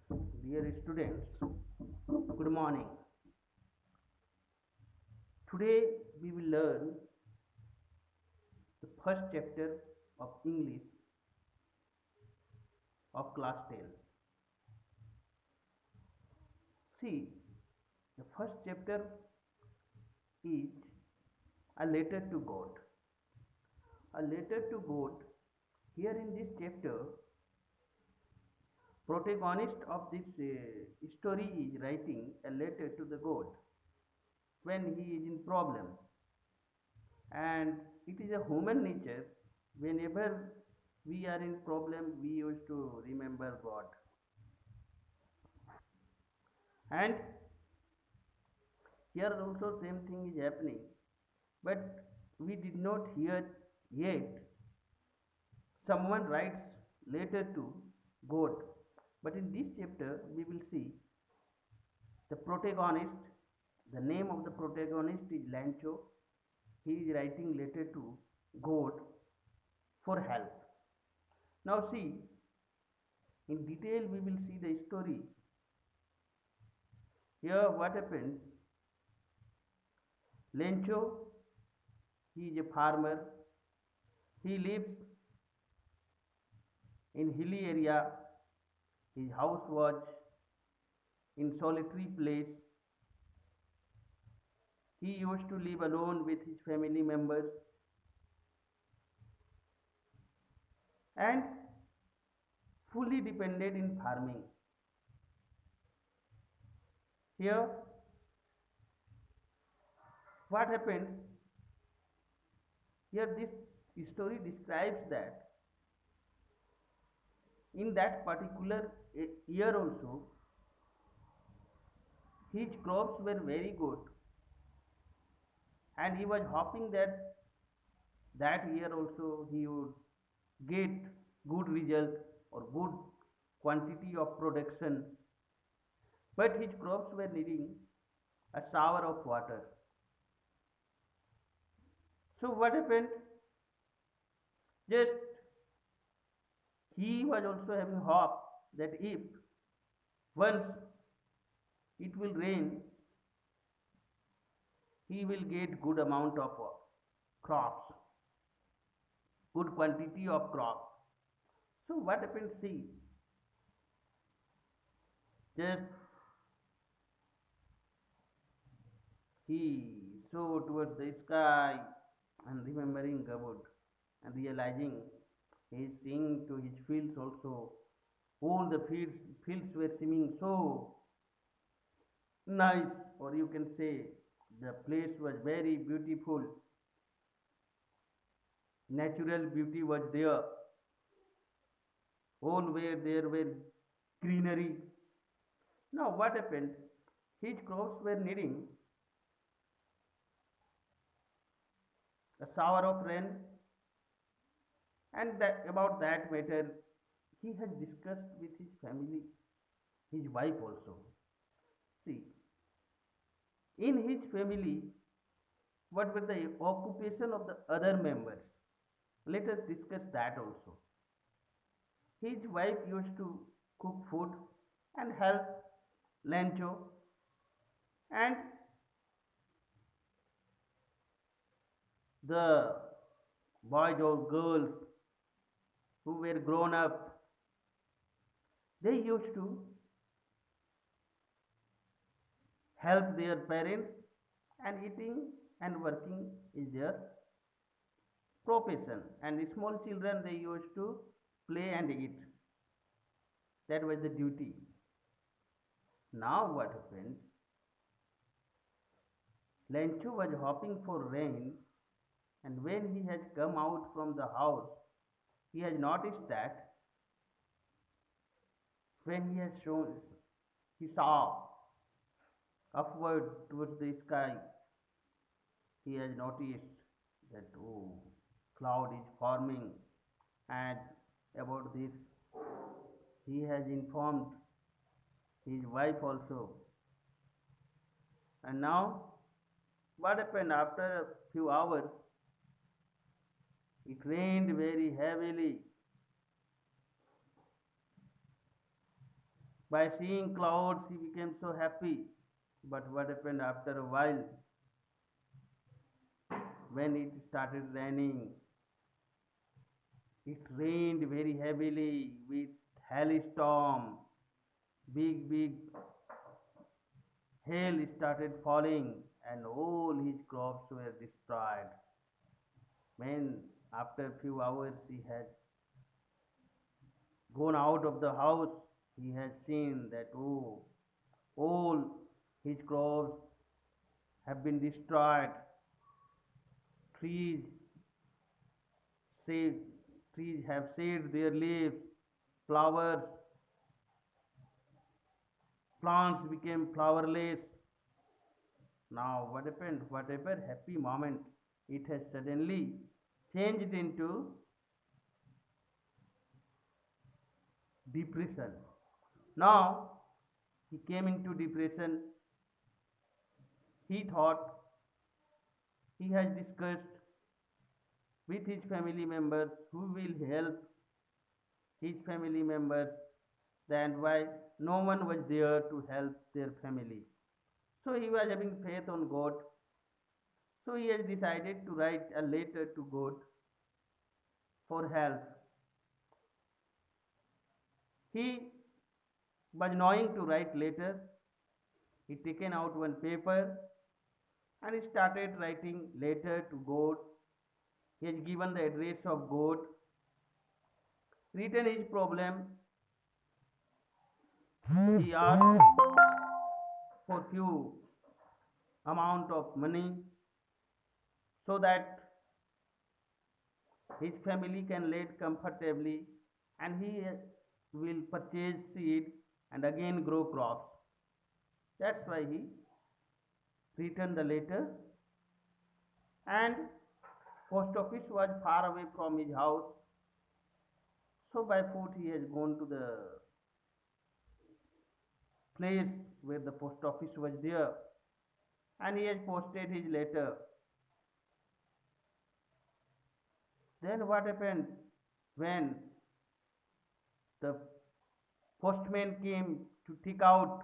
Dear students, good morning. Today we will learn the first chapter of English of class 10. See, the first chapter is a letter to God. A letter to God. Here in this chapter, protagonist of this story is writing a letter to the God when he is in problem, and it is a human nature. Whenever we are in problem, we used to remember God. And here also same thing is happening, but we did not hear yet someone writes letter to God. But in this chapter we will see the protagonist. The name of the protagonist is Lancho. He is writing letter to God for help. Now see, in detail we will see the story. Here what happened, Lencho, he is a farmer. He lives in hilly area. His house was in solitary place. He used to live alone with his family members, and fully depended in farming. Here what happened, here this story describes that in that particular year also his crops were very good, and he was hoping that that year also he would get good result or good quantity of production, but his crops were needing a shower of water. So what happened, just he was also having hope that if once it will rain, he will get good amount of crops, good quantity of crops. So what happened, see, just he saw towards the sky and remembering God and realizing he is seeing to his fields also. All the fields were seeming so nice, or you can say the place was very beautiful. Natural beauty was there. All where there were greenery. Now what happened? His crops were needing a shower of rain, and about that matter he has discussed with his family, his wife also. See, in his family, what were the occupation of the other members? Let us discuss that also. His wife used to cook food and help Lancho, and the boys or girls who were grown up, they used to help their parents, and eating and working is their profession, and the small children they used to play and eat. That was the duty. Now what happened, Lencho was hoping for rain, and when he has come out from the house, he has noticed that when he has shown, he saw upward towards the sky, he has noticed that oh, cloud is forming, and about this he has informed his wife also. And now what happened, after a few hours it rained very heavily, By seeing clouds, he became so happy. But what happened after a while, when it started raining, it rained very heavily with hailstorm. Big hail started falling, and all his crops were destroyed. When after a few hours he had gone out of the house, he has seen that all his crops have been destroyed. Trees saved, trees have shed their leaves, flowers, plants became flowerless. Now what happened? Whatever happy moment, it has suddenly changed into depression. Now he came into depression. He thought, he has discussed with his family members who will help his family members, then why no one was there to help their family. So he was having faith on God. So he has decided to write a letter to God for help. He was knowing to write letter. He taken out one paper and he started writing letter to God. He has given the address of God, written his problem. He asked for few amount of money so that his family can live comfortably, and he will purchase seed and again grow crops. That's why he written the letter, and post office was far away from his house, so by foot he has gone to the place where the post office was there, and he has posted his letter. Then what happened when the postman came to take out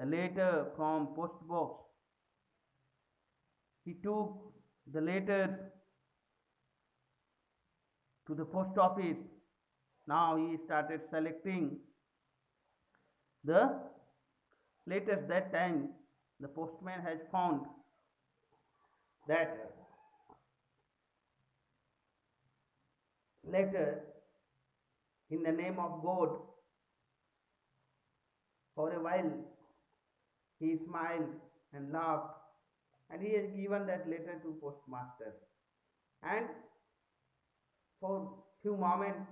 the letter from post box? He took the letters to the post office. Now he started selecting the letters. That time the postman has found that letter in the name of God. For a while he smiled and laughed, and he has given that letter to postmaster. And for few moments